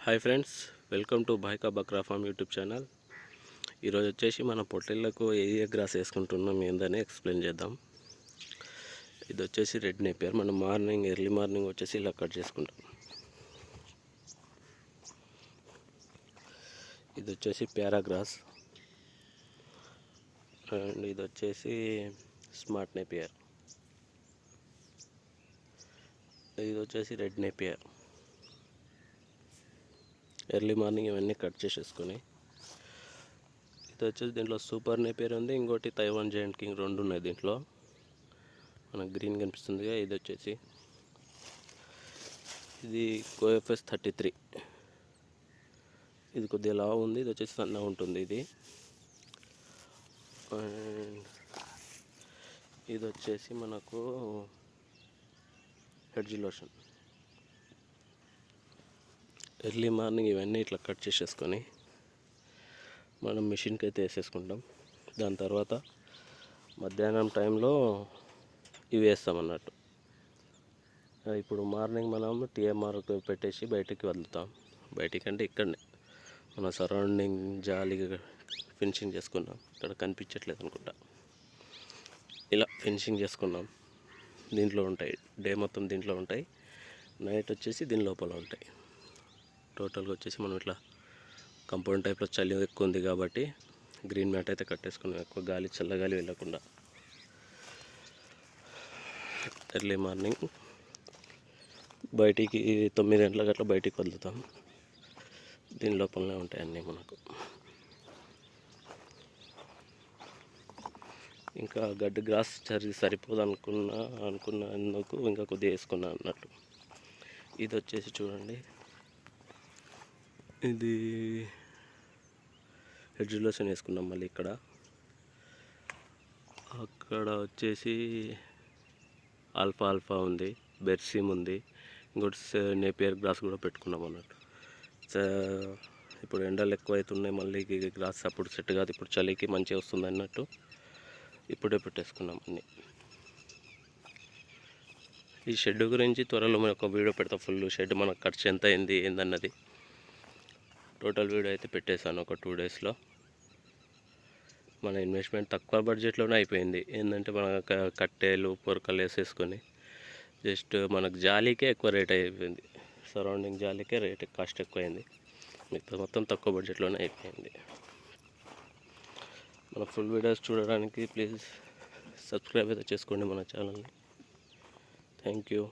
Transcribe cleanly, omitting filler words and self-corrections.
Hi friends, welcome to Bhaika Bakra farm YouTube channel. ఈరోజు వచ్చేసి మన పొట్టేళ్లకు ఏ గ్రాస్ వేసుకుంటున్నాం ఏందని ఎక్స్ప్లెయిన్ చేద్దాం. ఇది వచ్చేసి రెడ్ నేపియర్. మనం ఎర్లీ మార్నింగ్ వచ్చేసి ఇలా కట్ చేసుకుంటాం. ఇది వచ్చేసి ప్యారాగ్రాస్ అండ్ ఇది వచ్చేసి స్మార్ట్ నేపియర్. ఇది వచ్చేసి రెడ్ నేపియర్. ఎర్లీ మార్నింగ్ ఇవన్నీ కట్ చేసేసుకొని, ఇది వచ్చేసి దీంట్లో సూపర్ నేపియర్ ఉంది, ఇంకోటి తైవాన్ జైంట్ కింగ్ రెండు ఉన్నాయి దీంట్లో. మనకు గ్రీన్ కనిపిస్తుంది. ఇది వచ్చేసి ఇది కోఎఫ్ఎస్ 33. ఇది కొద్దిగా లావు ఉంది, ఇది వచ్చేసి సన్నగా ఉంటుంది. అండ్ ఇది వచ్చేసి మనకు హెడ్జ్ లోషన్. ఎర్లీ మార్నింగ్ ఇవన్నీ ఇట్లా కట్ చేసేసుకొని మనం మిషన్కి అయితే వేసేసుకుంటాం. దాని తర్వాత మధ్యాహ్నం టైంలో ఇవి వేస్తామన్నట్టు. ఇప్పుడు మార్నింగ్ మనం టీఎంఆర్ పెట్టేసి బయటికి వదులుతాం. బయటికంటే ఇక్కడనే మన సరౌండింగ్ జాలీగా ఫినిషింగ్ చేసుకున్నాం. ఇక్కడ కనిపించట్లేదు అనుకుంటా. ఇలా ఫినిషింగ్ చేసుకున్నాం. దీంట్లో ఉంటాయి, డే మొత్తం దీంట్లో ఉంటాయి, నైట్ వచ్చేసి దీని లోపల ఉంటాయి. టోటల్గా వచ్చేసి మనం ఇట్లా కంపౌండ్ టైప్లో చలి ఎక్కువ ఉంది కాబట్టి గ్రీన్ మ్యాట్ అయితే కట్టేసుకున్నాం, ఎక్కువ గాలి చల్లగాలి వెళ్ళకుండా. ఎర్లీ మార్నింగ్ బయటికి 9 గంటలకు అట్లా బయటికి వదులుతాం. దీని లోపలనే ఉంటాయి అన్నీ మనకు. ఇంకా గడ్డి గ్రాస్ సరిపోదు అనుకున్నందుకు ఇంకా కొద్దిగా వేసుకున్నా అన్నట్టు. ఇది వచ్చేసి చూడండి, ఇది హెడ్జ్ లోషన్ వేసుకున్నాం. మళ్ళీ అక్కడ వచ్చేసి ఆల్ఫా ఉంది, బెర్సీమ్ ఉంది, ఇంకోటి నేపియర్ గ్రాస్ కూడా పెట్టుకున్నాం అన్నట్టు. ఇప్పుడు ఎండలు ఎక్కువ అవుతున్నాయి, మళ్ళీ గ్రాస్ అప్పుడు సెట్ కాదు, ఇప్పుడు చలికి మంచిగా వస్తుంది అన్నట్టు ఇప్పుడే పెట్టేసుకున్నాం అన్నీ. ఈ షెడ్ గురించి త్వరలో మనం ఒక వీడియో పెడతాం. ఫుల్ షెడ్ మనకు ఖర్చు ఎంత అయింది ఏందన్నది టోటల్ వీడియో అయితే పెట్టేశాను ఒక 2 డేస్లో. మన ఇన్వెస్ట్మెంట్ తక్కువ బడ్జెట్లోనే అయిపోయింది. ఏంటంటే మన కట్టెలు పొరకలు వేసేసుకొని జస్ట్ మనకు జాలీకే ఎక్కువ రేట్ అయిపోయింది. సరౌండింగ్ జాలీకే కాస్ట్ ఎక్కువైంది. మిగతా మొత్తం తక్కువ బడ్జెట్లోనే అయిపోయింది. మన ఫుల్ వీడియోస్ చూడడానికి ప్లీజ్ సబ్స్క్రైబ్ అయితే చేసుకోండి మన ఛానల్ని. Thank you.